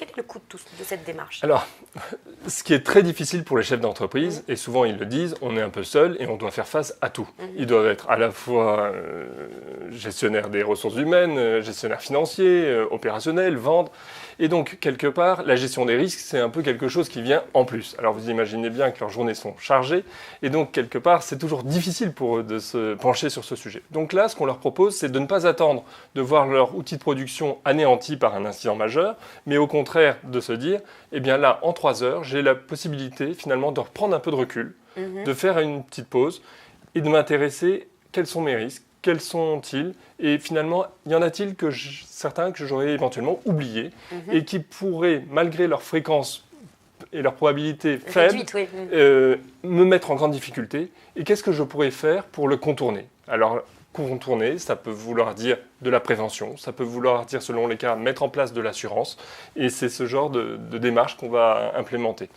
est le coût de cette démarche? Alors, ce qui est très difficile pour les chefs d'entreprise, et souvent ils le disent, on est un peu seul et on doit faire face à tout. Ils doivent être à la fois gestionnaire des ressources humaines, gestionnaire financier, opérationnel, vendre. Et donc, quelque part, la gestion des risques, c'est un peu quelque chose qui vient en plus. Alors, vous imaginez bien que leurs journées sont chargées. Et donc, quelque part, c'est toujours difficile pour eux de se pencher sur ce sujet. Donc là, ce qu'on leur propose, c'est de ne pas attendre de voir leur outil de production anéanti par un incident majeur, mais au contraire de se dire, eh bien là, en 3 heures, j'ai la possibilité finalement de reprendre un peu de recul, de faire une petite pause et de m'intéresser quels sont mes risques, quels sont-ils, et finalement, y en a-t-il certains que j'aurais éventuellement oubliés et qui pourraient, malgré leur fréquence et leur probabilité faible, me mettre en grande difficulté. Et qu'est-ce que je pourrais faire pour le contourner? Alors, contourner, ça peut vouloir dire de la prévention, ça peut vouloir dire, selon les cas, mettre en place de l'assurance. Et c'est ce genre de démarche qu'on va implémenter.